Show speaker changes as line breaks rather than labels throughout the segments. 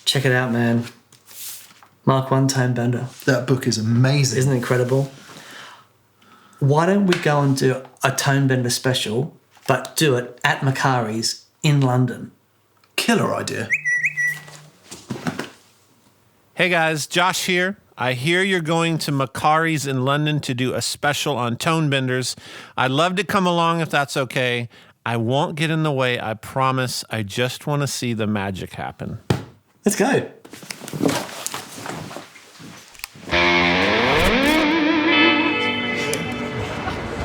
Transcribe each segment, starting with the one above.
Check it out, man. Mark I tone bender.
That book is amazing.
Isn't it incredible? Why don't we go and do a tone bender special, but do it at Macaris in London?
Killer idea.
Hey guys, Josh here. I hear you're going to Macaris in London to do a special on tone benders. I'd love to come along if that's okay. I won't get in the way, I promise. I just want to see the magic happen.
Let's go.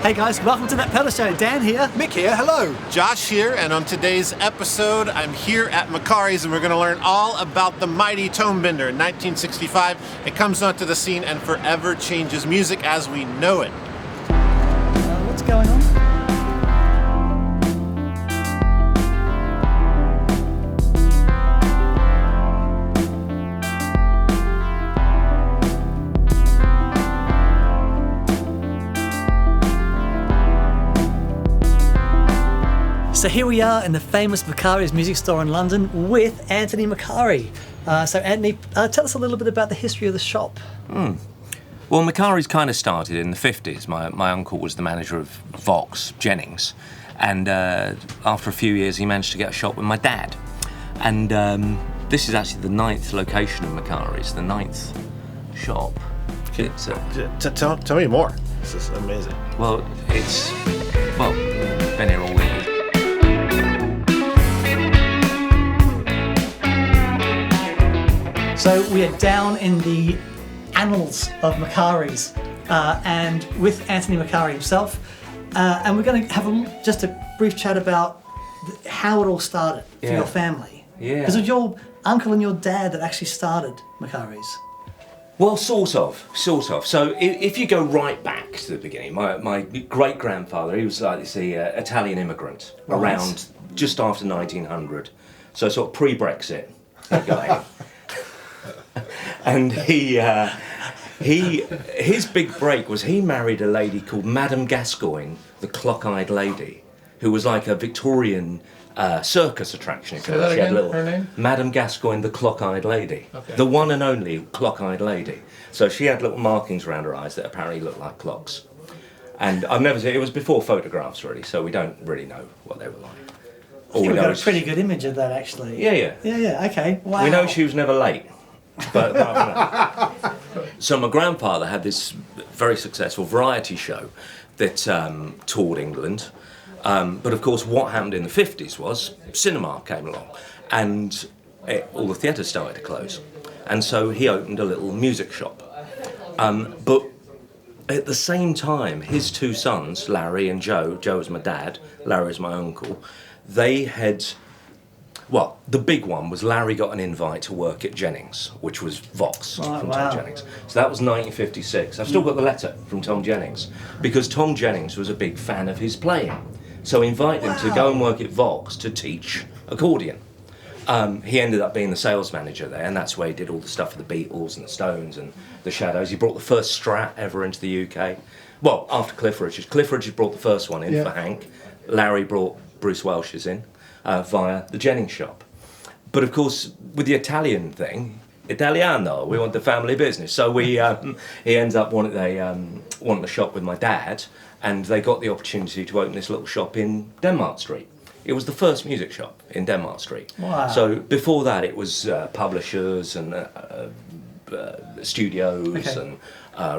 Hey guys, welcome to That Pedal Show. Dan here.
Mick here, hello.
Josh here, and on today's episode, I'm here at Macaris, and we're going to learn all about the mighty tone bender. In 1965, it comes onto the scene and forever changes music as we know it.
What's going on? So here we are in the famous Macaris music store in London with Anthony Macari. So Anthony, tell us a little bit about the history of the shop.
Well, Macaris kind of started in the 50s. My uncle was the manager of Vox, Jennings, and after a few years he managed to get a shop with my dad. And this is actually the 9th location of Macaris, the 9th shop.
Tell me more. This is amazing.
Well, been here all week.
So we are down in the annals of Macaris and with Anthony Macari himself, and we're going to have just a brief chat about how it all started for your family.
Yeah.
Because it was your uncle and your dad that actually started Macaris.
Well, sort of. So if you go right back to the beginning, my great-grandfather, he was like this Italian immigrant around just after 1900, so sort of pre-Brexit guy. And his big break was he married a lady called Madame Gascoigne, the clock-eyed lady, who was like a Victorian circus attraction.
Say that again, her name?
Madame Gascoigne, the clock-eyed lady.
Okay.
The one and only clock-eyed lady. So she had little markings around her eyes that apparently looked like clocks. And I've never seen, it was before photographs really, so we don't really know what they were like. All
We've got a pretty good image of that actually.
Yeah.
Yeah, okay. Wow.
We know she was never late. But so my grandfather had this very successful variety show that toured England. But of course what happened in the 50s was cinema came along and all the theatres started to close. And so he opened a little music shop. But at the same time, his two sons, Larry and Joe was my dad, Larry was my uncle, they had... Well, the big one was Larry got an invite to work at Jennings, which was Vox from Tom Jennings. So that was 1956. I've still got the letter from Tom Jennings because Tom Jennings was a big fan of his playing. So he invited him to go and work at Vox to teach accordion. He ended up being the sales manager there, and that's where he did all the stuff for the Beatles and the Stones and the Shadows. He brought the first Strat ever into the UK. Well, after Cliff Richard. Cliff Richard brought the first one in for Hank. Larry brought Bruce Welch's in. Via the Jennings shop. But of course, with the Italian thing, Italiano, we want the family business. So he ends up wanting the shop with my dad, and they got the opportunity to open this little shop in Denmark Street. It was the first music shop in Denmark Street.
Wow.
So before that, it was publishers and studios and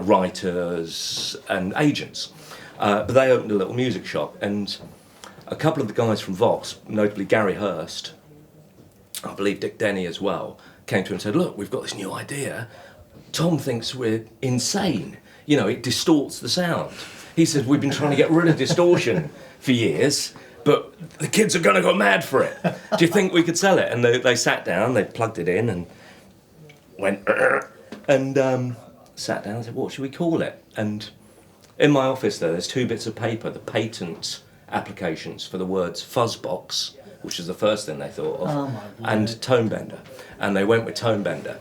writers and agents. But they opened a little music shop, and a couple of the guys from Vox, notably Gary Hurst, I believe Dick Denny as well, came to him and said, look, we've got this new idea. Tom thinks we're insane. You know, it distorts the sound. He said, we've been trying to get rid of distortion for years, but the kids are going to go mad for it. Do you think we could sell it? And they sat down, they plugged it in and went, and sat down and said, what should we call it? And in my office there's two bits of paper, the patent applications for the words fuzzbox, which is the first thing they thought of, and tone bender. And they went with tone bender.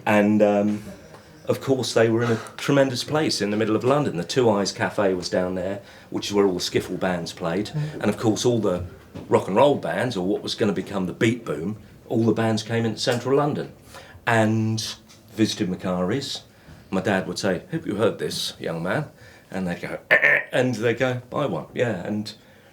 And of course they were in a tremendous place in the middle of London. The Two Eyes Cafe was down there, which is where all the skiffle bands played. And of course all the rock and roll bands, or what was going to become the beat boom, all the bands came into central London and visited Macaris. My dad would say, "Have you heard this, young man?" And they'd go, and they'd go, "Buy one." Yeah, and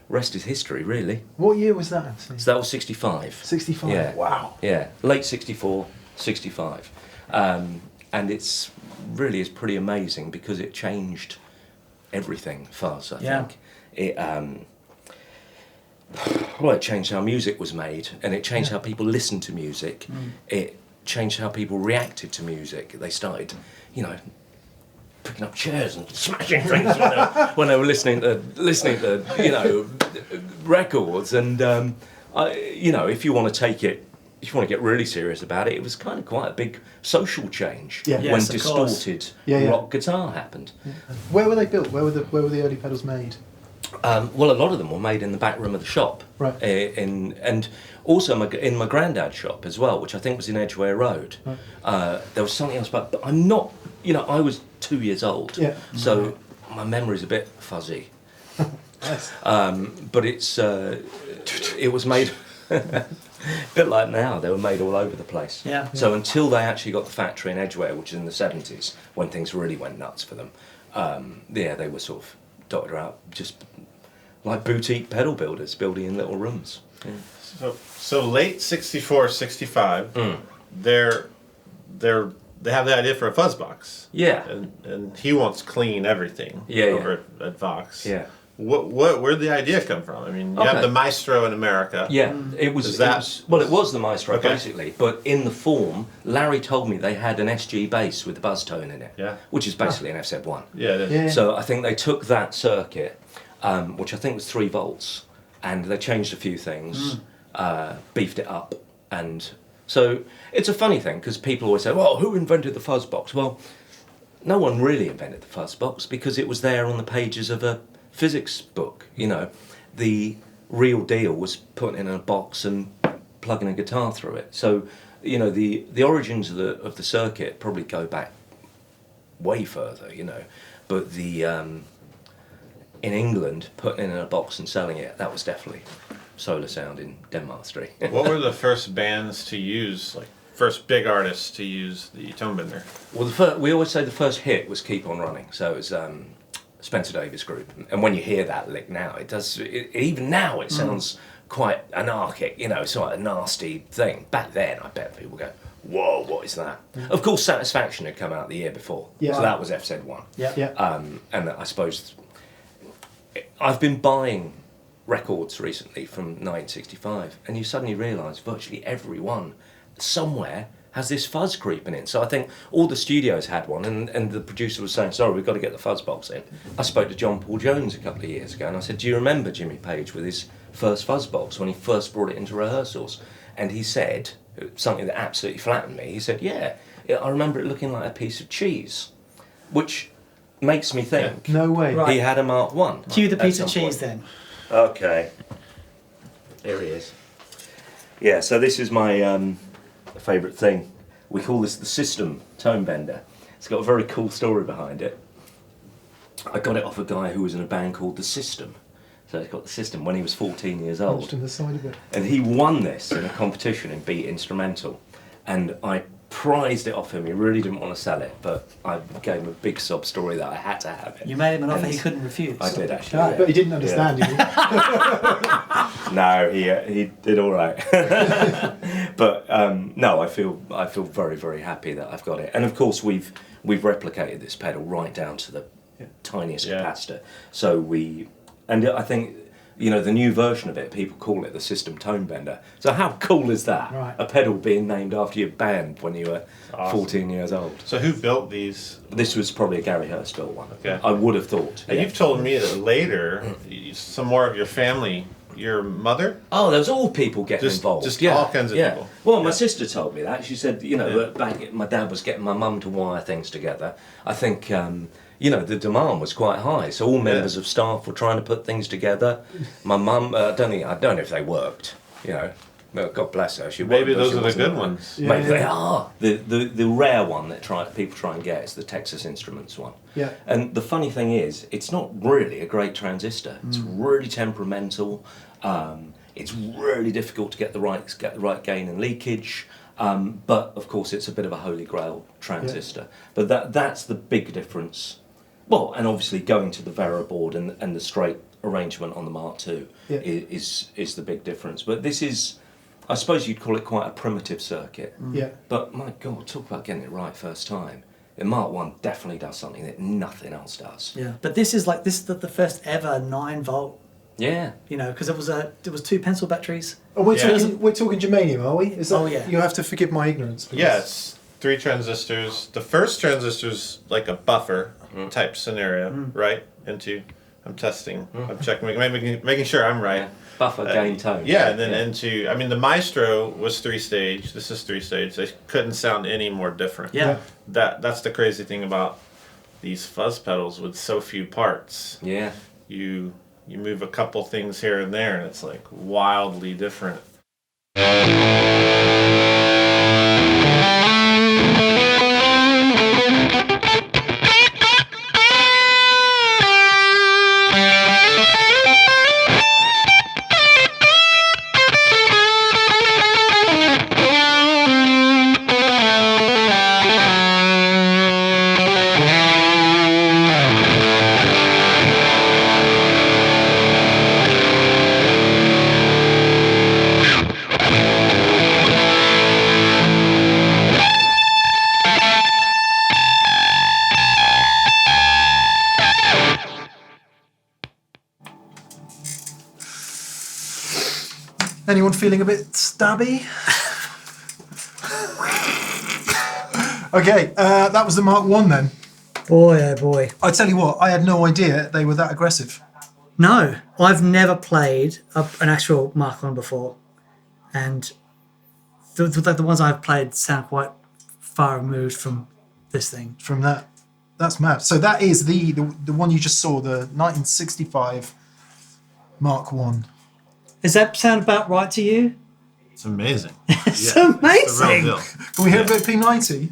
rest is history, really.
What year was that, Anthony?
So that was 65.
65?
Yeah.
Wow.
Yeah, late 64, 65. And it's really is pretty amazing because it changed everything, Fuzz, I think. It, well, it changed how music was made, and it changed how people listened to music. It changed how people reacted to music. They started, you know, picking up chairs and smashing things when they were listening to you know, records. And you know, if you want to take it, if you want to get really serious about it, it was kind of quite a big social change
Yeah.
when
Yes, of course.
distorted
Yeah.
rock guitar happened.
Where were they built? Where were the early pedals made?
Well, a lot of them were made in the back room of the shop,
Right.
And also in my granddad's shop as well, which I think was in Edgware Road.
Right.
There was something else, but I'm not. You know, I was 2 years old,
Yeah.
so my memory's a bit fuzzy.
Yes.
But it was made. A bit like now, they were made all over the place.
Yeah.
So until they actually got the factory in Edgware, which is in the 70s, when things really went nuts for them, yeah, they were sort of dotted out, just like boutique pedal builders building in little rooms. Yeah.
So late 64, 65, they have the idea for a fuzz box.
Yeah.
And he wants clean everything over at Vox.
Yeah.
Where'd the idea come from? I mean, you have the Maestro in America.
Yeah, it was the Maestro basically, but in the form, Larry told me they had an SG bass with the buzz tone in it, which is basically an FZ-1.
Yeah, it is.
Yeah.
So I think they took that circuit, which I think was 3 volts, and they changed a few things, beefed it up, and so it's a funny thing because people always say, "Well, who invented the fuzz box?" Well, no one really invented the fuzz box because it was there on the pages of a physics book. You know, the real deal was putting it in a box and plugging a guitar through it. So, you know, the origins of the circuit probably go back way further. You know, but the in England, putting it in a box and selling it, that was definitely Solar Sound in Denmark Street.
What were the first bands to use, like first big artists to use the tone bender?
Well, we always say the first hit was Keep On Running. So it was Spencer Davis Group, and when you hear that lick now, it does. Even now, it sounds quite anarchic. You know, it's like a nasty thing. Back then, I bet people go, "Whoa, what is that?" Of course, Satisfaction had come out the year before, so that was FZ-1.
Yeah.
And I suppose I've been buying records recently from 1965, and you suddenly realise virtually everyone somewhere has this fuzz creeping in. So I think all the studios had one, and the producer was saying, "Sorry, we've got to get the fuzz box in." I spoke to John Paul Jones a couple of years ago, and I said, "Do you remember Jimmy Page with his first fuzz box when he first brought it into rehearsals?" And he said something that absolutely flattened me. He said, "Yeah, I remember it looking like a piece of cheese," which makes me think
No way.
Right.
he had a Mark 1.
Cue the
at
piece of
some
cheese
point.
then.
Okay. Here he is. Yeah, so this is my favourite thing. We call this the System tone bender. It's got a very cool story behind it. I got it off a guy who was in a band called The System. So he's got The System when he was 14 years old.
Punched in the side of it.
And he won this in a competition in beat instrumental. And I prized it off him. He really didn't want to sell it, but I gave him a big sob story that I had to have it.
You made him an offer
And
he couldn't refuse.
I did actually.
Ah,
yeah.
but he didn't understand, did he?
No, he did all right. But no, I feel very, very happy that I've got it. And of course we've replicated this pedal right down to the tiniest capacitor. So I think, you know, the new version of it, people call it the System tone bender. So how cool is that?
Right.
A pedal being named after your band when you were 14 years old.
So who built these?
This was probably a Gary Hurst built one.
Okay.
I would have thought.
And you've told me that later, some more of your family, your mother?
Oh, there was all people getting involved.
Just all kinds of people.
Well, my sister told me that. She said, you know, back my dad was getting my mum to wire things together. I think, you know, the demand was quite high, so all members of staff were trying to put things together. My mum, I don't know if they worked. You know, well, God bless her. She
Maybe
worked,
those
but she
are the
wasn't
good
around.
ones.
Yeah,
Maybe
yeah.
they are. The rare one that people try and get is the Texas Instruments one.
Yeah.
And the funny thing is, it's not really a great transistor. It's really temperamental. It's really difficult to get the right gain and leakage. But of course, it's a bit of a holy grail transistor. But that's the big difference. Well, and obviously going to the Vera board and the straight arrangement on the Mark II is the big difference. But this is, I suppose you'd call it quite a primitive circuit.
Yeah.
But my God, talk about getting it right first time. The Mark I definitely does something that nothing else does.
Yeah, but this is the first ever 9-volt.
Yeah.
You know, because it was 2 pencil batteries.
Oh, we're talking germanium, are we? Is that,
Oh, yeah.
You have to forgive my ignorance. Please.
Yeah, it's 3 transistors. The first transistor's like a buffer type scenario, right? I'm testing, I'm checking, making sure I'm right.
Yeah. Buffer, gain, tone.
Yeah, and then into, I mean, the Maestro was 3-stage. This is 3-stage. They couldn't sound any more different.
Yeah.
That's the crazy thing about these fuzz pedals with so few parts.
Yeah.
You move a couple things here and there, and it's like wildly different.
Anyone feeling a bit stabby? Okay, that was the Mark I then.
Boy, oh boy.
I tell you what, I had no idea they were that aggressive.
No, I've never played an actual Mark I before, and the ones I've played sound quite far removed from this thing.
From that, that's mad. So that is the one you just saw, the 1965 Mark I.
Does that sound about right to you?
It's amazing.
It's
It's the real
amazing.
deal.
Can we hear a bit of P90?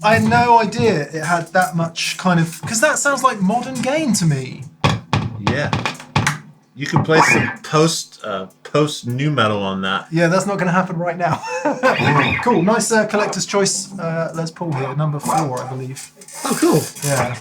I had no idea it had that much kind of, because that sounds like modern gain to me.
Yeah. You can play some post new metal on that.
Yeah, that's not going to happen right now. Cool, nice collector's choice Les Paul here, number 4, I believe.
Oh, cool.
Yeah.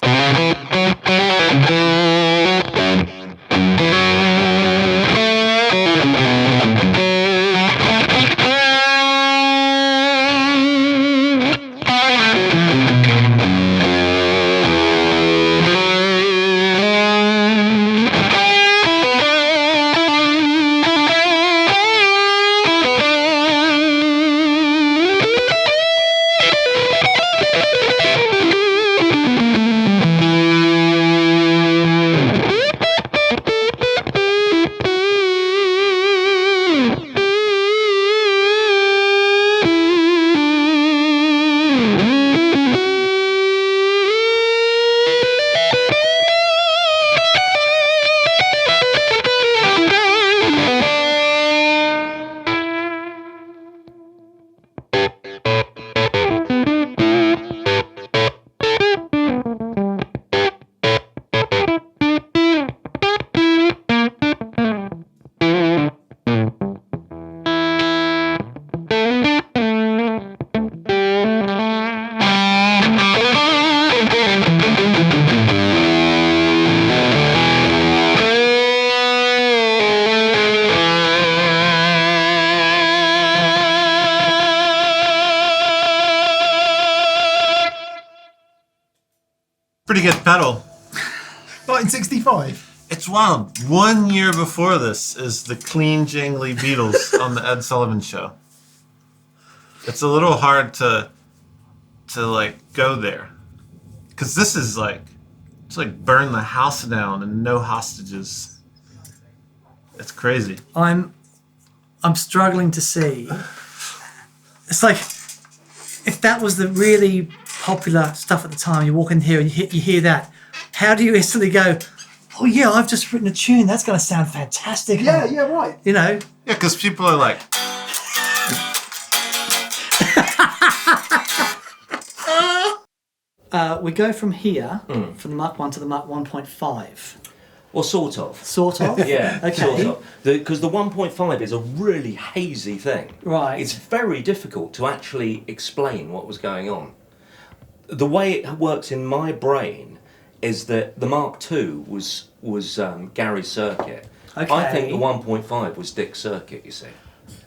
pretty good pedal.
1965.
It's wild. 1 year before this is the clean, jangly Beatles on the Ed Sullivan Show. It's a little hard to like go there, because this is like, it's like burn the house down and no hostages. It's crazy.
I'm struggling to see. It's like, if that was the really popular stuff at the time, you walk in here and you hear that, how do you instantly go, oh yeah, I've just written a tune, that's going to sound fantastic.
Yeah, right.
You know?
Yeah, because people are like,
we go from here, from the Mark 1 to the Mark 1.5.
Well, sort of.
Sort of?
Yeah,
Okay.
sort of. Because the 1.5 is a really hazy thing.
Right.
It's very difficult to actually explain what was going on. The way it works in my brain is that the Mark II was Gary's circuit.
Okay.
I think the 1.5 was Dick's circuit, you see.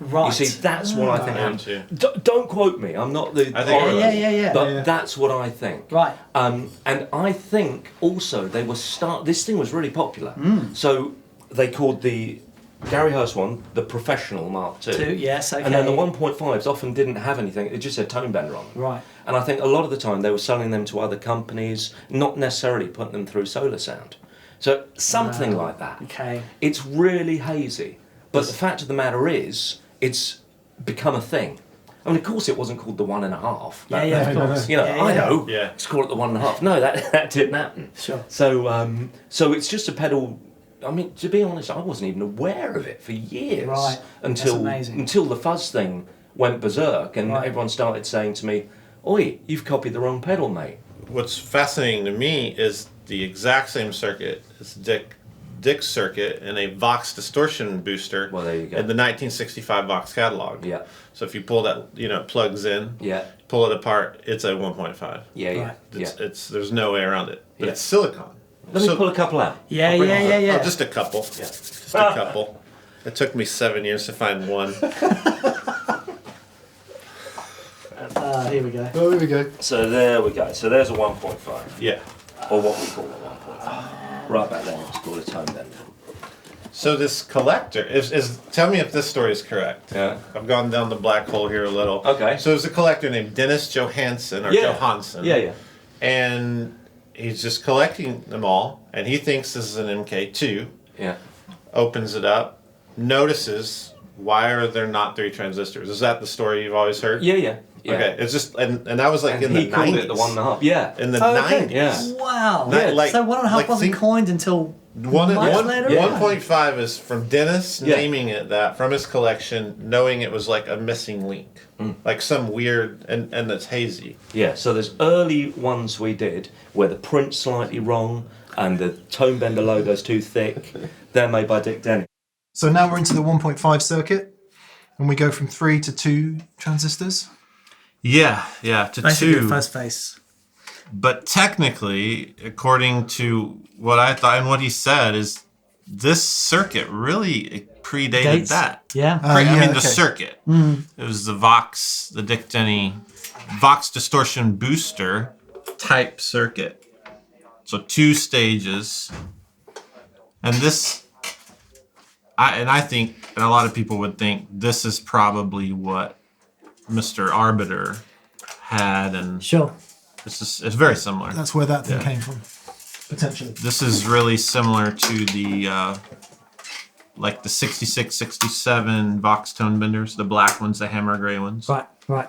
Right.
You see, that's what I think happened.
too.
Don't quote me, I'm not the
I think-
orator,
Yeah.
but that's what I think.
Right.
And I think also they were this thing was really popular. So they called the Gary Hurst one the professional Mark II.
Two, yes, okay.
And then the 1.5s often didnn't have anything, it just said tone bender on them.
Right.
And I think a lot of the time they were selling them to other companies, not necessarily putting them through Solar Sound. So something like that.
Okay.
It's really hazy. But the fact of the matter is, it's become a thing. I mean, of course, it wasn't called the 1.5.
Yeah, of course.
You know,
Yeah,
I
yeah.
know.
Yeah.
Let's call it the 1.5. No, that didn't happen.
Sure.
So, so it's just a pedal. I mean, to be honest, I wasn't even aware of it for years.
Right. That's amazing.
Until the fuzz thing went berserk, and
Right.
everyone started saying to me, "Oi, you've copied the wrong pedal, mate."
What's fascinating to me is the exact same circuit as Dick's circuit and a Vox distortion booster.
Well, there you go.
In the 1965 Vox catalog.
Yeah.
So if you pull that, it plugs in.
Yeah.
Pull it apart, it's a 1.5.
Yeah, yeah,
Right.
yeah.
It's there's no way around it. But
Yeah.
it's silicon.
Let me pull a couple out.
Yeah,
I'll bring
yeah,
them
yeah,
up.
yeah.
Oh, just a couple.
Yeah.
Just a couple. It took me 7 years to find one.
Here we go.
Oh, here we go.
So there we go. So there's a 1.5.
Yeah.
Or what we call a 1.5. Right back then it was called a tone bender.
So this collector is tell me if this story is correct.
Yeah.
I've gone down the black hole here a little.
Okay.
So there's a collector named Dennis Johansson or Johansson.
Yeah, yeah.
And he's just collecting them all, and he thinks this is an MK2.
Yeah.
Opens it up, notices why are there not 3 transistors? Is that the story you've always heard?
Yeah, yeah. Yeah.
Okay. It's just and that was like
And
in
he
the
called
90s.
it the 1.5. Yeah.
In the
Oh, okay.
90s.
Yeah.
Wow.
Yeah, like-
so 1.5
like
wasn't
think-
coined until much later?
yeah.
1.5 is from Dennis
Yeah.
naming it that from his collection, knowing it was like a missing link, like some weird and that's hazy.
Yeah, so there's early ones we did where the print's slightly wrong and the tone bender logo's too thick. They're made by Dick Denny.
So now we're into the 1.5 circuit, and we go from 3 to 2 transistors.
Yeah, to
Basically,
2.
a fuzz face.
But technically, according to what I thought and what he said, is this circuit really predated
Dates.
that.
Yeah.
I
yeah,
mean,
okay.
the circuit. It was the Vox, the Dick Denny Vox distortion booster type circuit. So 2 stages. And this, I think, and a lot of people would think, this is probably what Mr. Arbiter had, and
Sure.
it's very similar.
That's where that thing came from, potentially.
This is really similar to the like the 66, 67 Vox tone benders, the black ones, the hammer gray ones.
Right.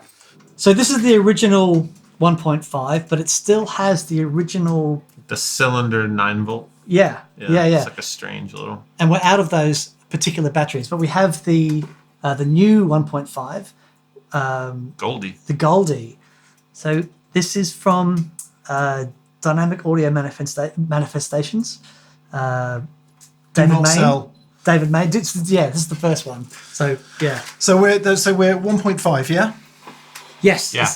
So this is the original 1.5, but it still has the original.
The cylinder 9-volt.
Yeah.
It's like a strange little.
And we're out of those particular batteries, but we have the new 1.5,
Goldie.
the Goldie. So this is from Dynamic Audio Manifestations. David Main.
Sell.
David Main. This is the first one. So yeah.
So we're 1.5, yeah.
Yes.
Yeah.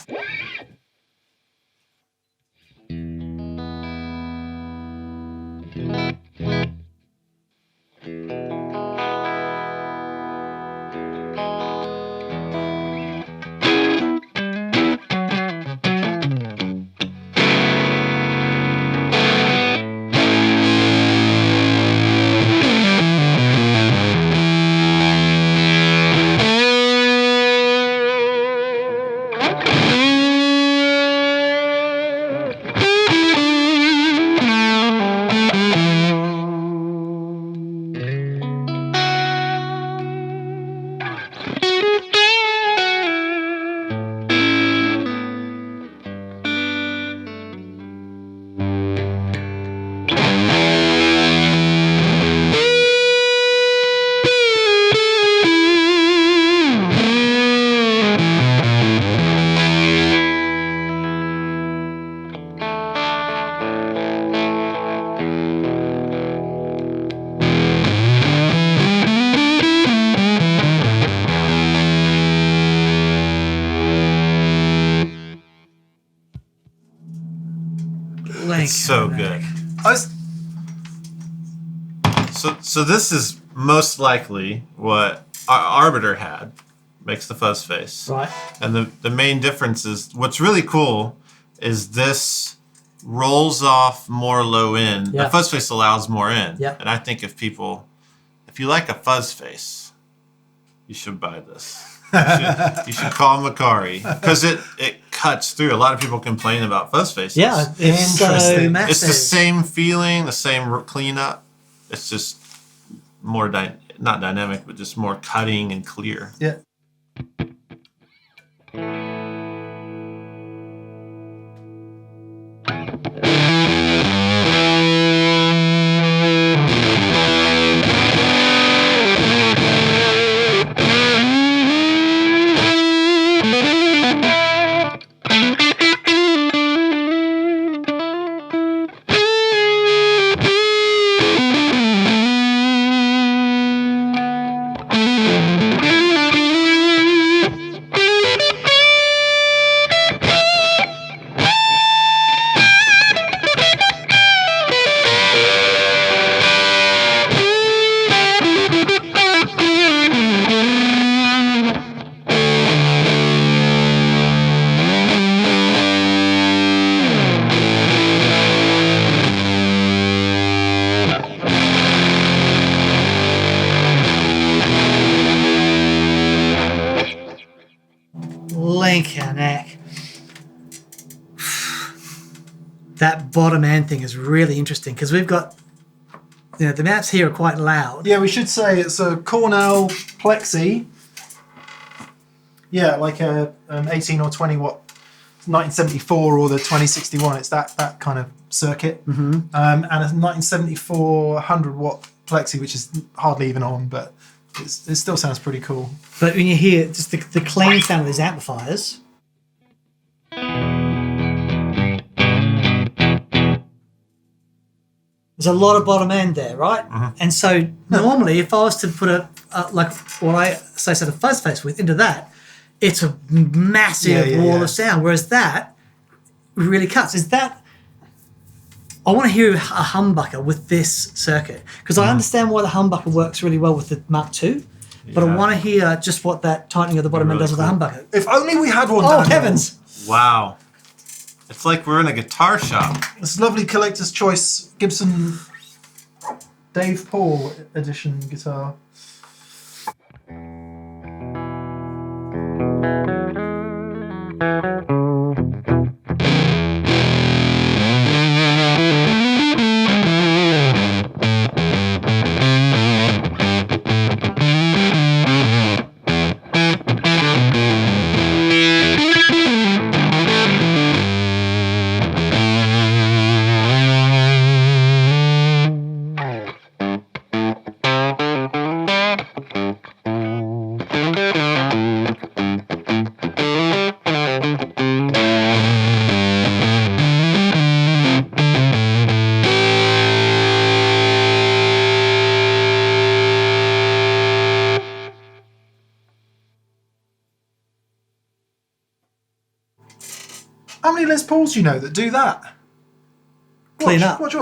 so good.
I was,
So this is most likely what our Arbiter had. Makes the fuzz face.
Right.
And the main difference is, what's really cool is this rolls off more low end.
Yeah.
The fuzz face allows more in.
Yeah.
And I think if you like a fuzz face, you should buy this. You should call Macari because it cuts through. A lot of people complain about fuzz faces.
Yeah, it's so
Interesting.
massive.
It's the same feeling, the same cleanup. It's just more not dynamic, but just more cutting and clear.
yeah.
Lincoln. That bottom end thing is really interesting because we've got, the maps here are quite loud.
Yeah, we should say it's a Cornell Plexi. Yeah, like a 18 or 20 watt 1974 or the 2061. It's that kind of circuit. Mm-hmm. And a 1974 100 watt Plexi, which is hardly even on, but it still sounds pretty cool.
But when you hear just the clean sound of these amplifiers. There's a lot of bottom end there, right?
Uh-huh.
And so normally, if I was to put like what I associate a fuzz face with into that, it's a massive wall of sound. Whereas that really cuts. I want to hear a humbucker with this circuit because I understand why the humbucker works really well with the Mark II, but I want to hear just what that tightening of the bottom end does with the humbucker.
If only we had one.
Oh,
Daniel.
heavens!
Wow. It's like we're in a guitar shop.
This lovely collector's choice Gibson Dave Paul edition guitar. How many Les Pauls do you know that do that?
Clean up.
Watch.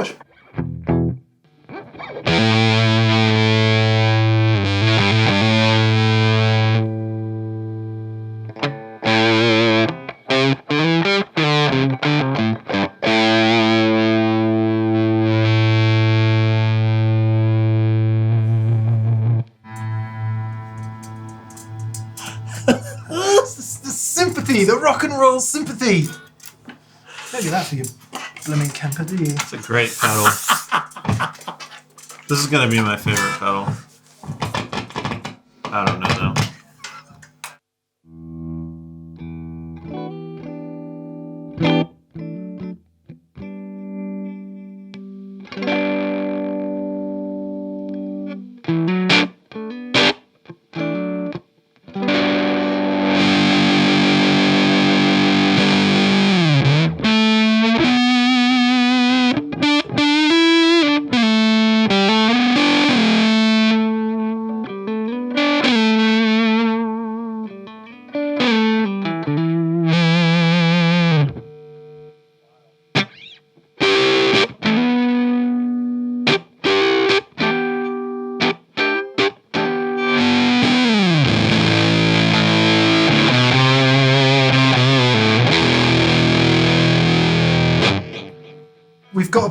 The sympathy, the rock and roll sympathy. Don't get that for your blooming Kemper, do you?
It's a great pedal. This is going to be my favorite pedal. I don't know though.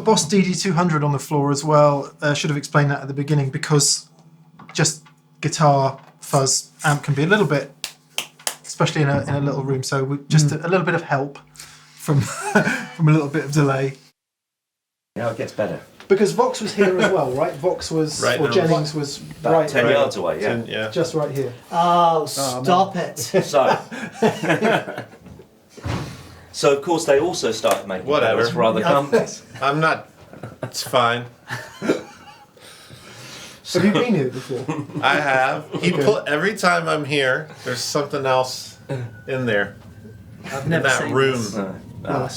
Boss DD200 on the floor as well. Should have explained that at the beginning, because just guitar fuzz amp can be a little bit, especially in a little room. So just a little bit of help from from a little bit of delay.
Now it gets better.
Because Vox was here as well, right? Vox was,
Right,
or
no,
Jennings was
About
right
10
here.
yards away, yeah.
Yeah.
Just right here.
Oh, stop it.
So of course they also started making
Whatever.
pedals for other companies.
I'm not. It's fine.
Have you been here before?
I have. Every time I'm here, there's something else in there.
I've
In
never
that
seen
room.
this.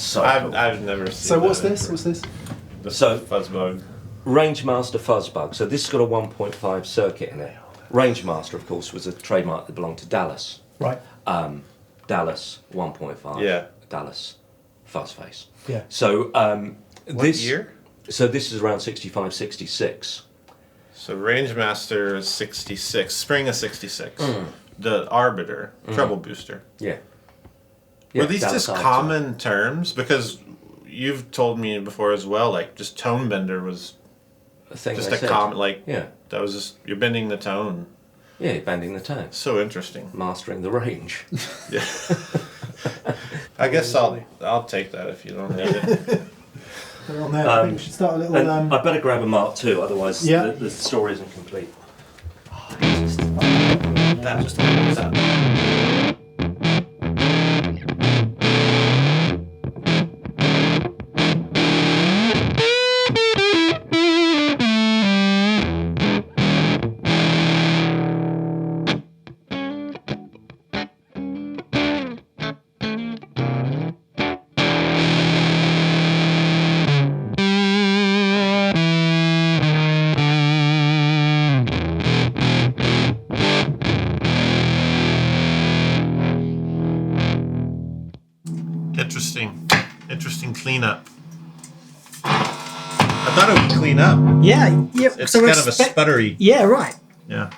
So cool.
I've never seen.
So what's
that
this?
ever.
What's this?
The
So-
fuzz bug.
Rangemaster Fuzz Bug. So this has got a 1.5 circuit in it. Rangemaster, of course, was a trademark that belonged to Dallas.
Right.
Dallas 1.5.
Yeah.
Dallas Fuzz Face.
Yeah.
So
What
this
year?
So this is around 65, 66.
So Rangemaster is 66, spring of 66. The Arbiter, treble booster.
Yeah.
Were these
Dallas
just
Arbiter.
common terms? Because you've told me before as well, like just tone bender was
A thing
just
they
a
said.
common, like
Yeah.
that was just, you're bending the tone.
Yeah, bending the tone.
So interesting.
Mastering the range.
Yeah. I guess I'll take that if you don't need it.
Put it on there. I think we should start a little.
And I better grab a Mark II, otherwise
Yeah.
the story isn't complete.
That just that.
Interesting cleanup. I thought it would clean up.
Yeah, yeah.
It's
so
kind of a sputtery.
Yeah, right.
Yeah.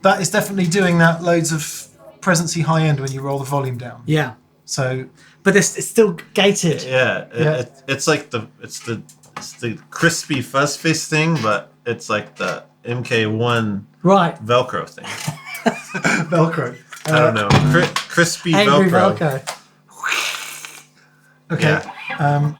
That is definitely doing that loads of presency high end when you roll the volume down.
Yeah,
So
but it's still gated.
Yeah.
Yeah.
It's like the crispy fuzz face thing, but it's like the MK1
Right.
Velcro thing.
Velcro.
I don't know. Crispy
Angry
Velcro.
Velcro.
Okay.
Yeah.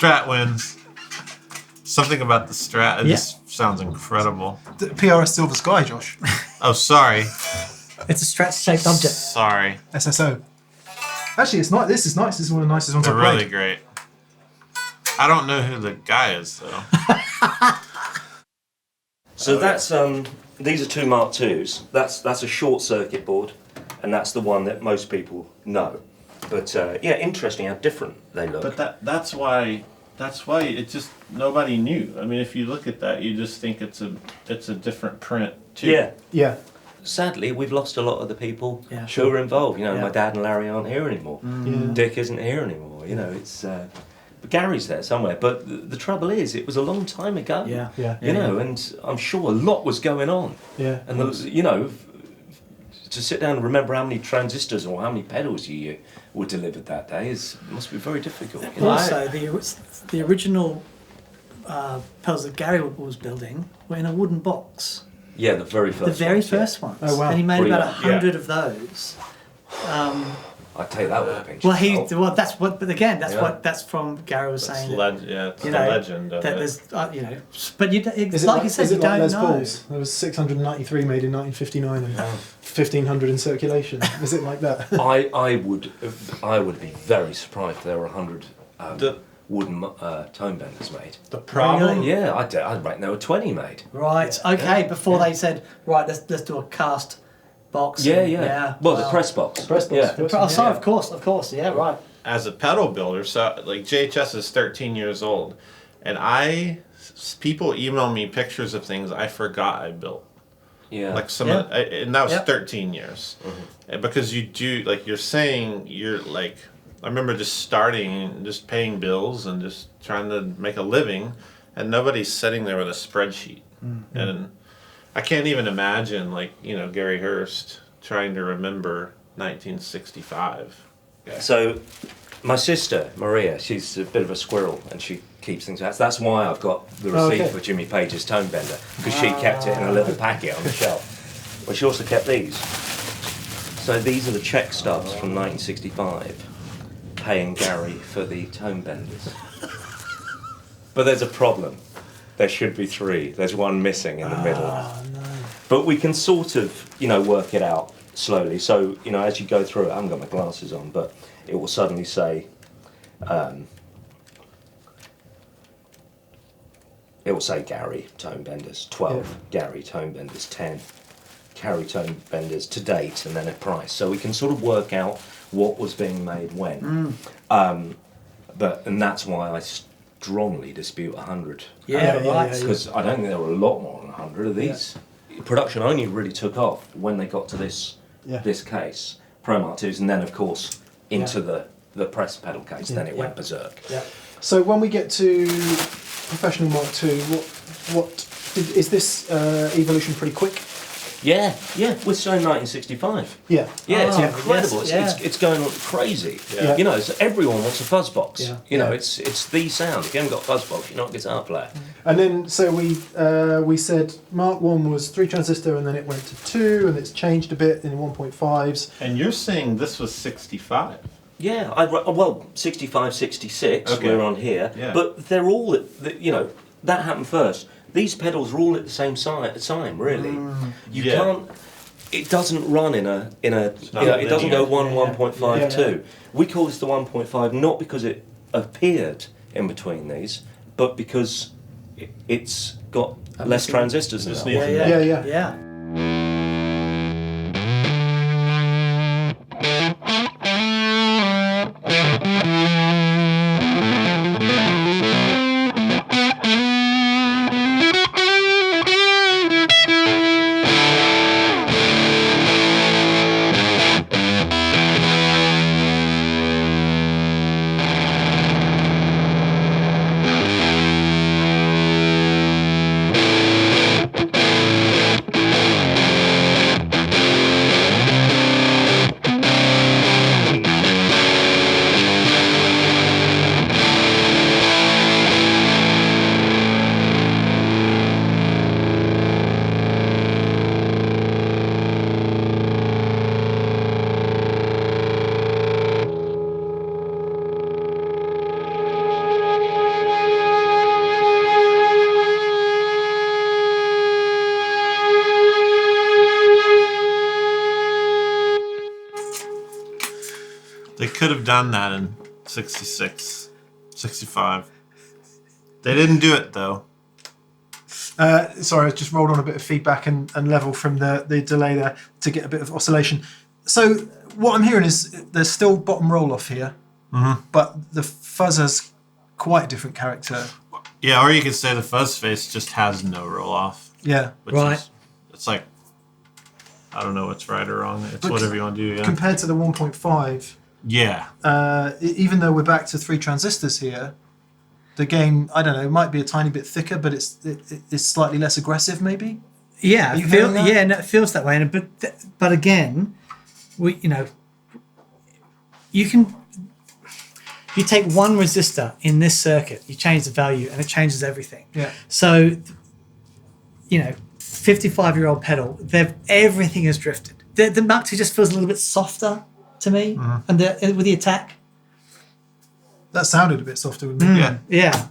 Strat wins. Something about the Strat. It just sounds incredible.
The PRS Silver Sky, Josh.
Oh,
sorry.
It's a Strat-shaped object.
Sorry.
SSO. Actually, it's not. This is nice. This is one of the nicest ones
They're
I've played.
really great. I don't know who the guy is though.
So that's these are two Mark IIs. That's a short circuit board, and that's the one that most people know. But yeah, interesting how different they look.
But that's why it just nobody knew. I mean, if you look at that, you just think it's a different print too.
Yeah.
Yeah.
Sadly, we've lost a lot of the people
Yeah.
who were involved. You know,
Yeah.
my dad and Larry aren't here anymore.
Yeah.
Dick isn't here anymore. You know, it's. But Gary's there somewhere. But the trouble is, it was a long time ago.
Yeah.
Yeah.
You know, and I'm sure a lot was going on.
Yeah.
And you know, to sit down and remember how many transistors or how many pedals you were delivered that day must be very difficult. You know?
Also, the original pedals that Gary was building were in a wooden box.
Yeah, the very first.
The very
ones, yeah.
first ones.
Oh, wow.
And he made about
Brilliant,
100 of those.
I'd take that with a pinch.
Well, that's what. But again, that's
Yeah.
what. That's from Gary was saying.
It's
You
the
know,
legend of
that
it.
there's, you know, but you,
Is it
like you said,
is
you
it like
don't
Les
know.
Pauls? There was 693 made in 1959 and 1,500 in circulation. Is it like that?
I would be very surprised if there were 100 wooden tone benders made.
The problem.
Really?
Yeah, I'd reckon there were 20 made.
Right. Okay. Before they said, right, let's do a cast box.
Yeah,
and-
yeah. Well, the
wow.
press box.
Press box.
Yeah.
First
Oh,
one,
sorry,
yeah.
of course. Yeah, right.
As a pedal builder, so like JHS is 13 years old, and people email me pictures of things I forgot I built.
Yeah.
Like
Yeah.
and that was
Yep.
13 years. And because you do, like you're saying, you're like, I remember just starting, just paying bills and just trying to make a living, and nobody's sitting there with a spreadsheet. And I can't even imagine, like, you know, Gary Hurst trying to remember 1965.
So, my sister Maria, she's a bit of a squirrel, and she keeps things. That's why I've got the receipt
okay.
for Jimmy Page's tone bender, because she kept it in a little packet on the shelf. Well, she also kept these. So these are the check stubs from 1965, paying Gary for the tone benders. But there's a problem. There should be 3. There's one missing in the middle.
Oh, no.
But we can sort of, you know, work it out slowly. So, you know, as you go through it, I haven't got my glasses on, but it will suddenly say, Gary tone benders 12, Gary tone benders 10, Gary tone benders to date, and then a price. So we can sort of work out what was being made when. And that's why I strongly dispute 100.
Yeah,
yeah,
right.
yeah.
Because I don't think there were a lot more than 100 of these. Production only really took off when they got to this case, Pro Mark IIs, and then of course into the press pedal case. Then it went berserk.
Yeah. So when we get to professional Mark II, what is this evolution pretty quick?
Yeah, we're showing 1965.
Yeah.
Yeah, it's
Oh,
incredible.
yes,
It's going on crazy.
Yeah.
You know, so everyone wants a fuzz box.
Yeah.
You know,
Yeah.
it's the sound. If you haven't got a fuzz box, you're not a guitar player.
And then so we said Mark 1 was 3 transistor, and then it went to 2, and it's changed a bit in 1.5s.
And you're saying this was 65.
Yeah, 65, 66,
Okay.
we're on here.
Yeah.
But they're all, you know, that happened first. These pedals are all at the same time, really. You
Yeah.
can't. It doesn't run in a. You know,
not
it doesn't go
linear.
1.5,
Yeah.
2. We call this the 1.5 not because it appeared in between these, but because it's got less transistors
Just
now.
needs
Yeah.
could have done that in 66, 65. They didn't do it though.
Sorry, I just rolled on a bit of feedback and level from the delay there to get a bit of oscillation. So what I'm hearing is there's still bottom roll off here, but the fuzz has quite a different character.
Yeah, or you could say the fuzz face just has no roll off.
Yeah.
It's like, I don't know what's right or wrong. It's whatever you want to do, yeah.
Compared to the 1.5, even though we're back to 3 transistors here, the gain, I don't know, it might be a tiny bit thicker, but it's slightly less aggressive, maybe.
Yeah, it feels that way. But again, you take one resistor in this circuit, you change the value, and it changes everything.
Yeah.
So, 55-year-old pedal, everything has drifted. The Mark II just feels a little bit softer to me, and with the attack.
That sounded a bit softer with me.
Yeah.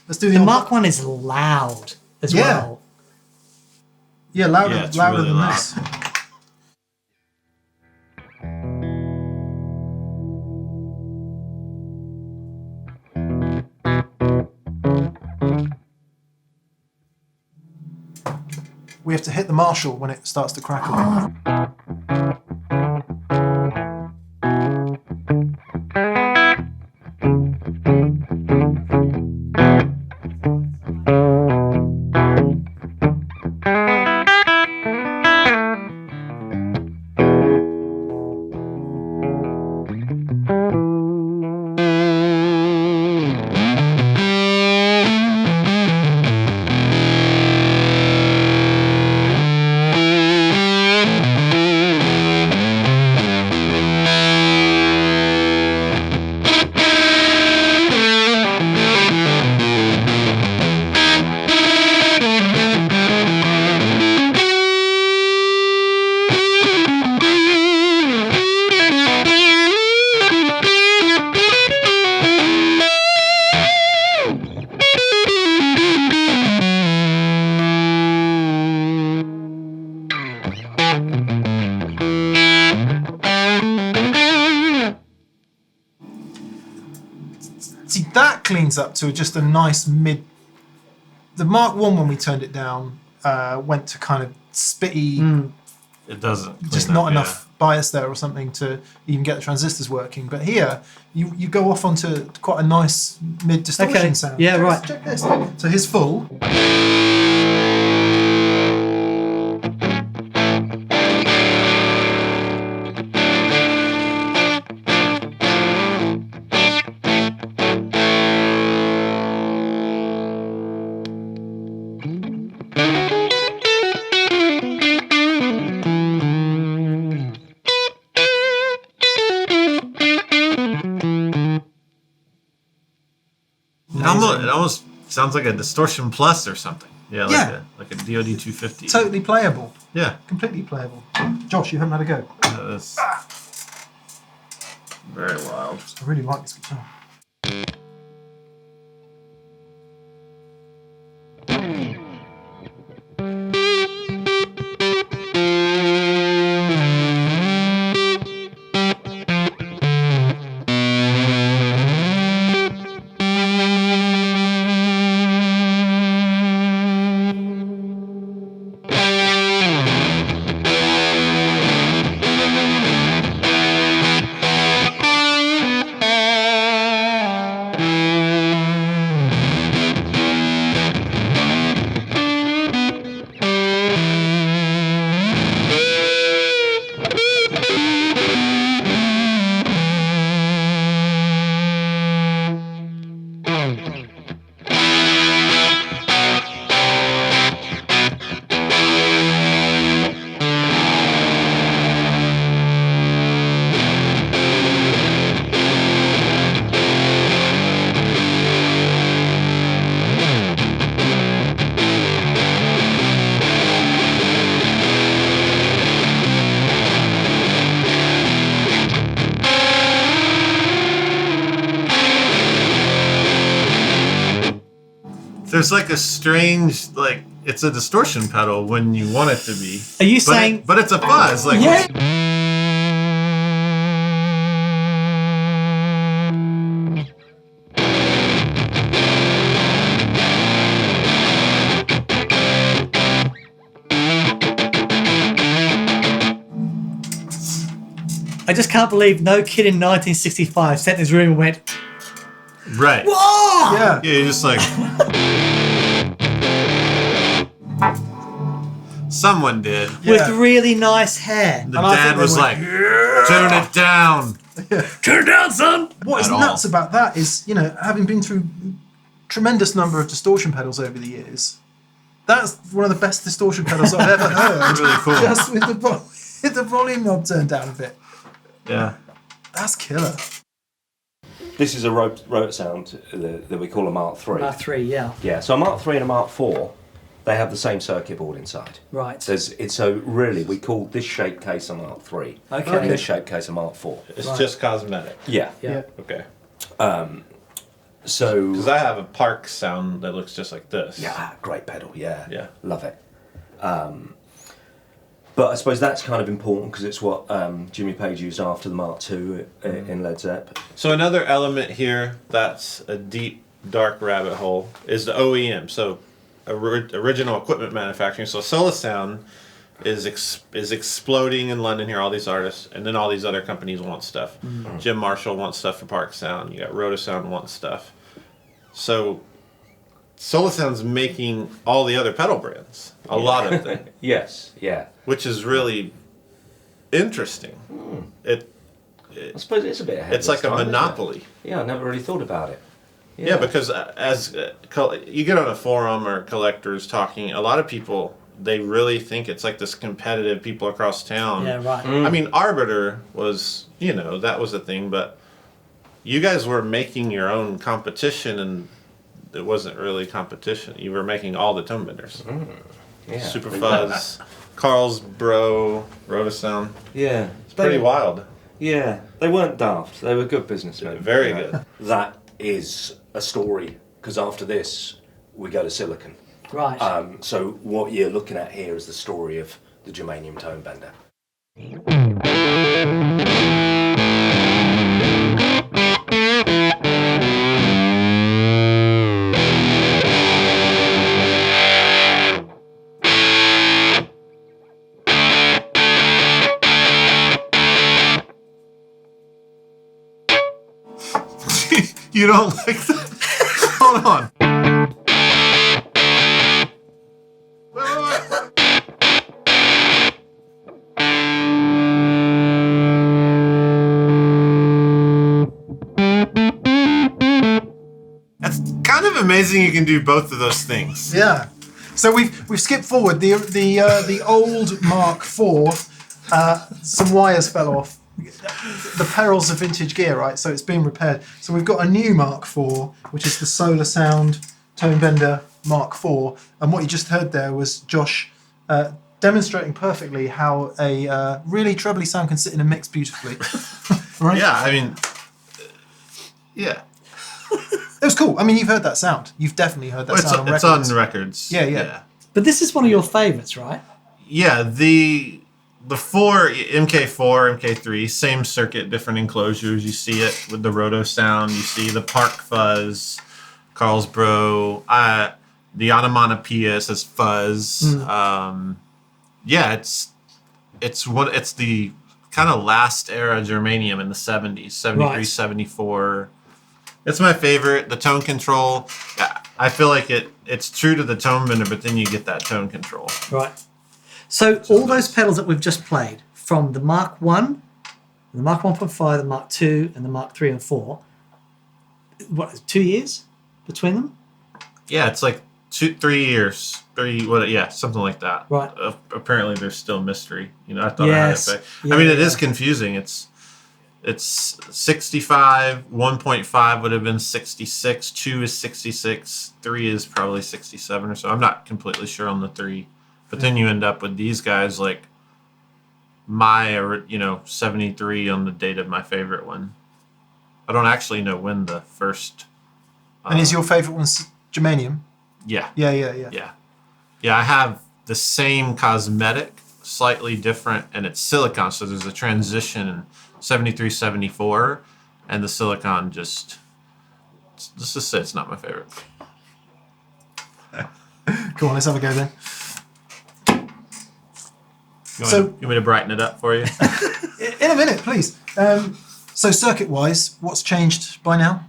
Let's do
the Mark I is loud as well.
Yeah, louder
really
than
loud.
this. We have to hit the Marshall when it starts to crackle. See, that cleans up to just a nice mid. The Mark I, when we turned it down, went to kind of spitty.
It doesn't.
Just not enough bias there or something to even get the transistors working. But here, you go off onto quite a nice mid distortion sound.
Yeah, right.
Check this. So here's full.
It almost sounds like a distortion plus or something. Yeah, like a DoD 250.
Totally playable.
Yeah.
Completely playable. Josh, you haven't had a go.
That's very wild.
I really like this guitar.
There's like a strange, like, it's a distortion pedal when you want it to be.
Are you saying...
But it's a fuzz. Like,
yeah. I just can't believe no kid in 1965 sat in his room and went,
Right.
"Whoa!"
Yeah.
Yeah, you're just like. Someone did.
With
Yeah.
really nice hair.
The
And I
dad
think they
was
went,
like, turn it down.
Turn it down, son.
What is
At all.
nuts about that is, you know, having been through tremendous number of distortion pedals over the years, that's one of the best distortion pedals I've ever heard.
Really cool.
Just with the volume knob turned down a bit.
Yeah.
That's killer.
This is a rotor sound that we call a Mark III.
Mark III, yeah.
Yeah, so a Mark III and a Mark IV, they have the same circuit board inside.
Right.
So really, we call this shape case a Mark III.
Okay.
And this shape case a Mark IV.
It's
Right.
just cosmetic.
Yeah.
Yeah.
Okay.
So.
Because I have a Park sound that looks just like this.
Yeah, great pedal. Yeah.
Yeah.
Love it. But I suppose that's kind of important because it's what Jimmy Page used after the Mark II in Led Zepp.
So another element here that's a deep, dark rabbit hole is the OEM. So original equipment manufacturing. So Solosound is exploding in London here, all these artists, and then all these other companies want stuff. Jim Marshall wants stuff for Park Sound. You got Rotosound wants stuff. So Solosound's making all the other pedal brands, a lot of them,
Yes, yeah.
which is really interesting.
I suppose it's a bit ahead.
It's like a monopoly.
Yeah, I never really thought about it.
Yeah, because as you get on a forum or collectors talking, a lot of people, they really think it's like this competitive people across town.
Yeah, right.
I mean, Arbiter was, that was a thing, but you guys were making your own competition, and it wasn't really competition. You were making all the tone benders.
Yeah.
Super Fuzz, Carlsbro, Rotosound.
Yeah.
It's pretty wild.
Yeah. They weren't daft. They were good businessmen.
Very good.
That is a story, because after this, we go to Silicon.
Right.
So what you're looking at here is the story of the germanium tone bender.
You don't like that? Hold on. That's kind of amazing you can do both of those things.
Yeah. So we've skipped forward. The old Mark IV, some wires fell off. The perils of vintage gear, right? So it's been repaired. So we've got a new Mark IV, which is the Solar Sound Tone Bender Mark IV. And what you just heard there was Josh demonstrating perfectly how a really trebly sound can sit in a mix beautifully. Right?
Yeah, I mean, yeah.
It was cool. I mean, you've heard that sound. You've definitely heard that
Well,
sound on
it's
records.
on records.
Yeah.
But this is one of your favourites, right?
Yeah, the 4 MK4, MK3, same circuit, different enclosures. You see it with the Roto sound. You see the Park Fuzz, Carlsbro, the onomatopoeia says fuzz. Yeah, it's the kind of last era germanium in the 70s, 73,
Right.
74. It's my favorite. The tone control, I feel like it's true to the tone bender, but then you get that tone control.
Right. So all those pedals that we've just played, from the Mark I, the Mark 1.5, the Mark II, and the Mark III and 4, what, 2 years between them?
Yeah, it's like 3 years. Something like that.
Right.
Apparently, there's still mystery. I thought
Yes.
I had it back.
Yeah,
I mean, it
yeah.
is confusing. It's 65. 1.5 would have been 66. 2 is 66. 3 is probably 67 or so. I'm not completely sure on the 3. But then you end up with these guys like my, 73 on the date of my favorite one. I don't actually know when the first.
And is your favourite one germanium?
Yeah.
Yeah.
Yeah, I have the same cosmetic, slightly different, and it's silicon. So there's a transition in 73, 74, and the silicon let's just say it's not my favorite.
Go on, let's have a go then.
You want me to brighten it up for you?
In a minute, please. So circuit-wise, what's changed by now?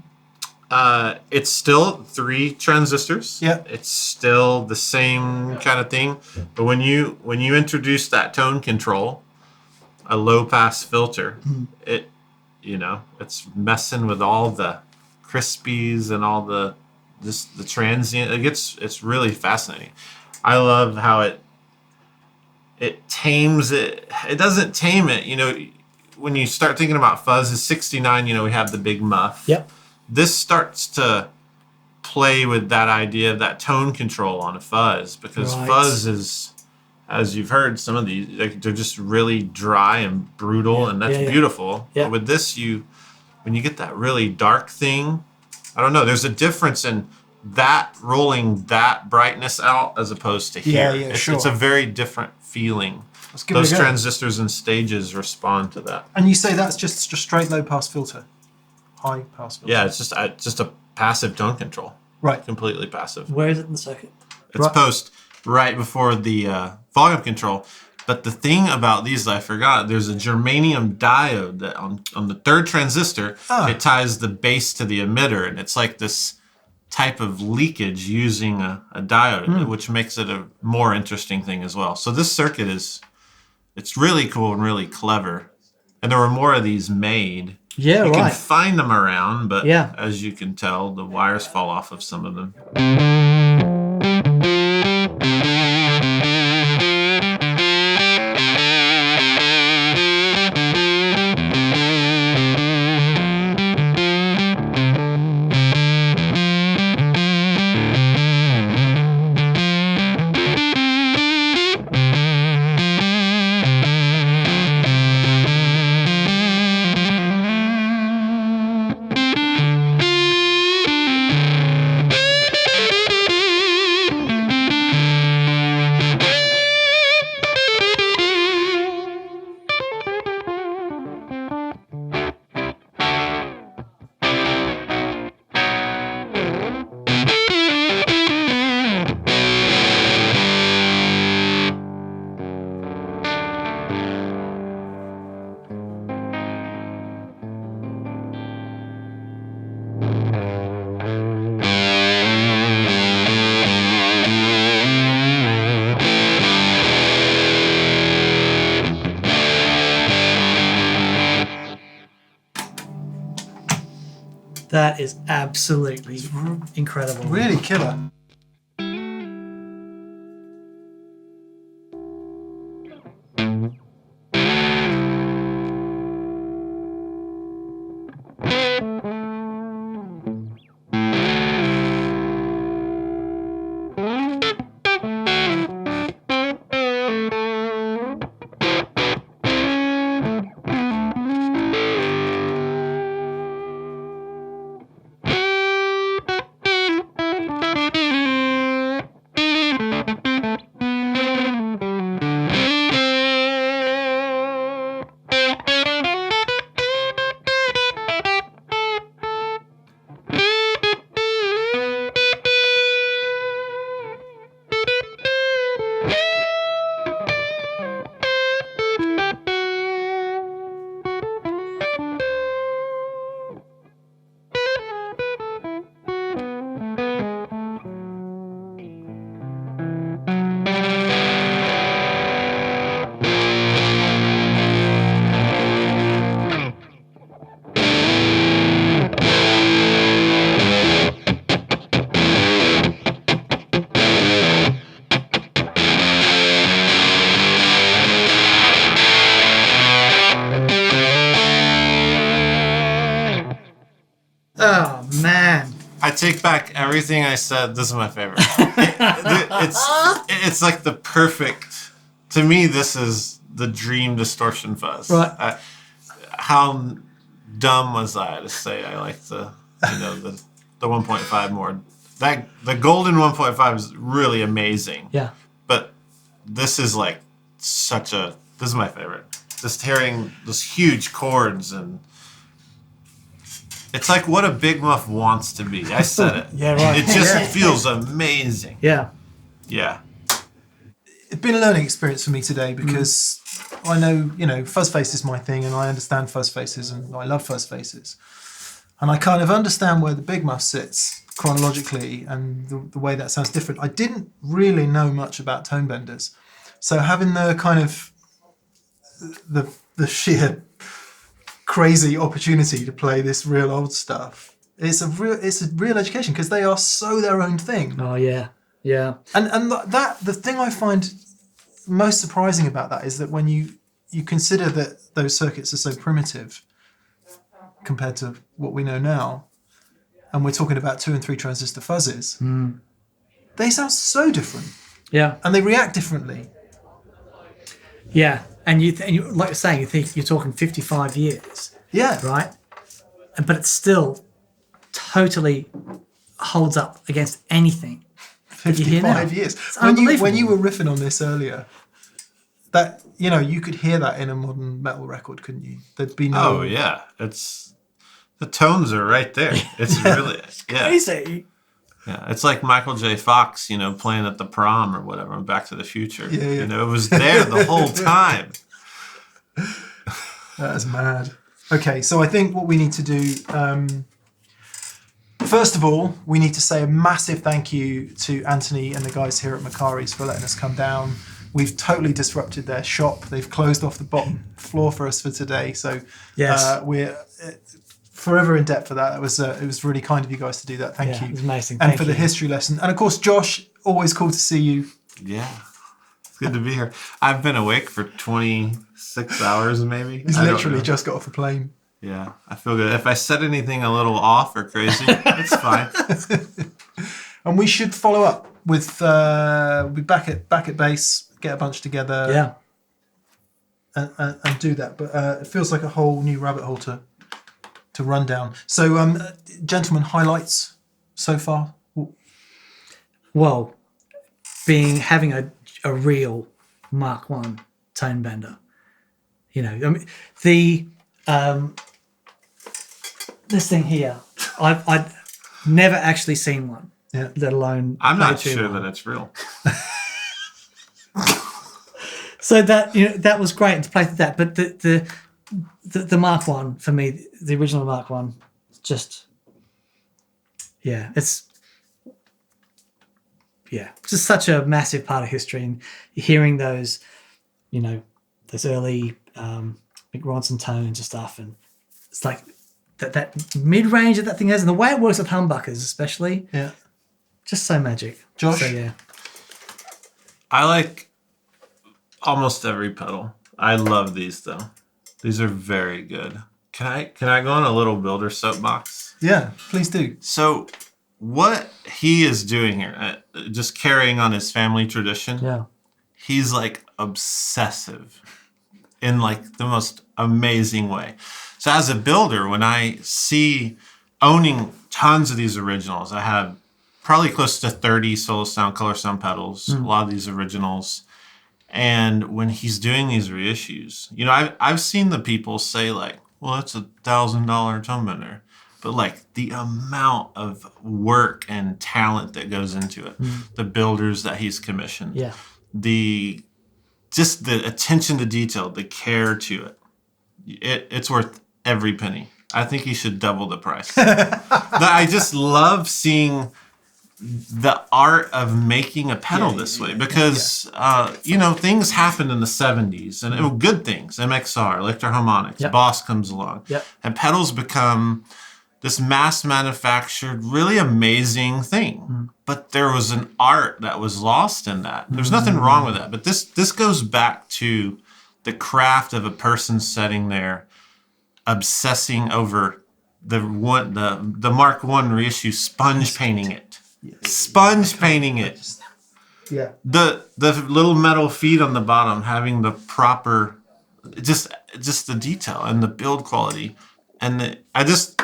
It's still 3 transistors.
Yeah.
It's still the same kind of thing. But when you introduce that tone control, a low pass filter, it's messing with all the crispies and all the transient. It's really fascinating. I love how it tames it. It doesn't tame it. When you start thinking about fuzz, is 69. We have the big muff.
Yep.
This starts to play with that idea of that tone control on a fuzz, because fuzz is, as you've heard, some of these they're just really dry and brutal, and that's beautiful.
Yeah.
But with this, when you get that really dark thing, I don't know. There's a difference in that rolling that brightness out as opposed to here.
Yeah, sure.
It's a very different feeling.
Let's give it
Those
a go.
transistors and stages respond to that.
And you say that's just a straight low pass filter, high pass filter.
Yeah, it's just a passive tone control.
Right.
Completely passive.
Where is it in the circuit?
It's post right before the volume control. But the thing about these that I forgot, there's a germanium diode that on the 3rd transistor, it ties the base to the emitter, and it's like this type of leakage using a diode, which makes it a more interesting thing as well. So this circuit it's really cool and really clever. And there were more of these made.
Yeah,
you
right.
can find them around, but
Yeah.
as you can tell, the wires fall off of some of them.
That is absolutely incredible.
Really killer.
Oh, man.
I take back everything I said. This is my favorite. It's like the perfect. To me, this is the dream distortion fuzz.
Right.
How dumb was I to say I like the 1.5 more? That the golden 1.5 is really amazing.
Yeah.
But this is like this is my favorite. Just hearing those huge chords, and it's like what a Big Muff wants to be. I said it.
Yeah, right.
It just feels amazing.
Yeah.
Yeah.
it's been a learning experience for me today because I know, fuzz face is my thing and I understand fuzz faces and I love fuzz faces. And I kind of understand where the big muff sits chronologically and the way that sounds different. I didn't really know much about tone benders. So having the kind of the sheer crazy opportunity to play this real old stuff, it's a real education because they are so their own thing.
Oh yeah. Yeah.
And that the thing I find most surprising about that is that when you consider that those circuits are so primitive compared to what we know now, and we're talking about 2 and 3 transistor fuzzes, they sound so different.
Yeah.
And they react differently.
Yeah. And you like you're saying, you think you're talking 55 years.
Yeah.
Right? But it still totally holds up against anything.
55 years. When you were riffing on this earlier, that you could hear that in a modern metal record, couldn't you? There'd be no.
Oh yeah, the tones are right there. It's really
crazy.
Yeah, it's like Michael J. Fox, playing at the prom or whatever in Back to the Future.
Yeah.
It was there the whole time.
That's mad. Okay, so I think what we need to do. First of all, we need to say a massive thank you to Anthony and the guys here at Macaris for letting us come down. We've totally disrupted their shop. They've closed off the bottom floor for us for today. So
yes.
We're forever in debt for that. It was really kind of you guys to do that. Thank you.
It was amazing.
And for the history lesson. And of course, Josh, always cool to see you.
Yeah. It's good to be here. I've been awake for 26 hours maybe.
He's literally just got off a plane.
Yeah, I feel good. If I said anything a little off or crazy, it's fine.
And we should follow up with we'll be back at base, get a bunch together, and do that. But it feels like a whole new rabbit hole to run down. So, gentlemen, highlights so far.
Well, having a real Mark I tone bender. This thing here, I'd never actually seen one.
Yeah.
Let alone.
I'm not sure that it's real.
So that was great to play with that, but the Mark I for me, the original Mark I, just it's just such a massive part of history, and hearing those early Mick Ronson tones and stuff, and it's like that mid range that thing has, and the way it works with humbuckers especially, just so magic.
Josh,
so, yeah,
I like almost every pedal. I love these though. These are very good. Can I go on a little builder soapbox?
Yeah, please do.
So what he is doing here, just carrying on his family tradition, he's like obsessive in like the most amazing way. So as a builder, when I see owning tons of these originals, I have probably close to 30 Solo Sound, Color Sound pedals, a lot of these originals. And when he's doing these reissues, I've seen the people say like, well, that's $1,000 tone bender. But like the amount of work and talent that goes into it, the builders that he's commissioned, the attention to detail, the care to it, it's worth every penny. I think he should double the price. I just love seeing the art of making a pedal this way because, things happened in the 70s and it were good things. MXR, Electro Harmonics, Boss comes along. And pedals become this mass manufactured, really amazing thing. But there was an art that was lost in that. There's nothing wrong with that. But this goes back to the craft of a person sitting there obsessing over the Mark I reissue, sponge painting it. Sponge painting it.
Yeah.
The little metal feet on the bottom having the proper just the detail and the build quality. And that's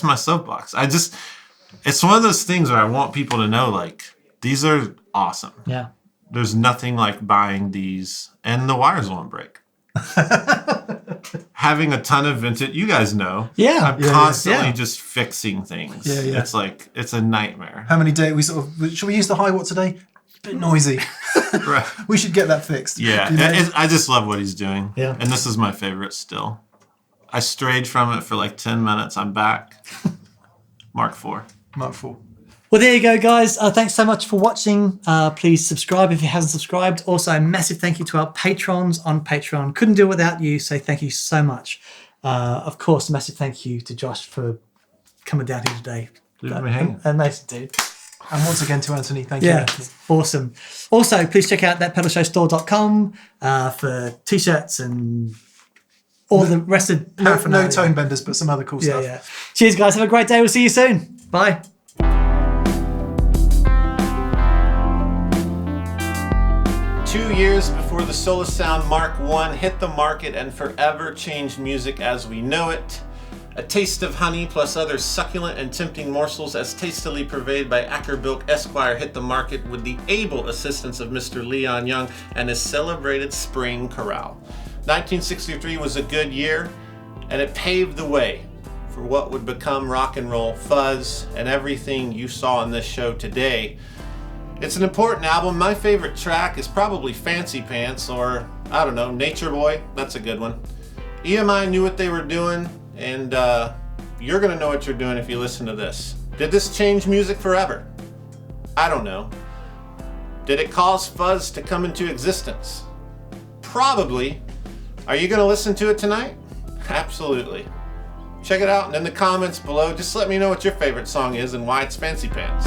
my soapbox. It's one of those things where I want people to know like these are awesome.
Yeah.
There's nothing like buying these and the wires won't break. Having a ton of vintage, you guys know.
Yeah.
I'm constantly just fixing things.
Yeah.
It's like, it's a nightmare.
How many days should we use the high watt today? A bit noisy.
Right.
We should get that fixed.
Yeah,
You know?
I just love what he's doing.
Yeah.
And this is my favorite still. I strayed from it for like 10 minutes. I'm back. Mark IV.
Mark IV.
Well, there you go, guys. Thanks so much for watching. Please subscribe if you haven't subscribed. Also, a massive thank you to our patrons on Patreon. Couldn't do it without you, so thank you so much. Of course, a massive thank you to Josh for coming down here today.
Leaving me hanging.
Amazing, dude.
And once again to Anthony, thank you.
Yeah,
Anthony.
awesome. Also, please check out thatpedalshowstore.com for t-shirts and all the rest of
No
paraphernalia.
tone benders, but some other cool
Yeah,
stuff.
yeah. Cheers, guys. Have a great day. We'll see you soon. Bye.
2 years before the Solus Sound Mark I hit the market and forever changed music as we know it. A taste of honey plus other succulent and tempting morsels as tastily purveyed by Ackerbilk Esquire hit the market with the able assistance of Mr. Leon Young and his celebrated Spring Chorale. 1963 was a good year, and it paved the way for what would become rock and roll fuzz and everything you saw in this show today. It's an important album. My favorite track is probably Fancy Pants, or I don't know, Nature Boy. That's a good one. EMI knew what they were doing, and you're gonna know what you're doing if you listen to this. Did this change music forever? I don't know. Did it cause fuzz to come into existence? Probably. Are you gonna listen to it tonight? Absolutely. Check it out, and in the comments below, just let me know what your favorite song is and why it's Fancy Pants.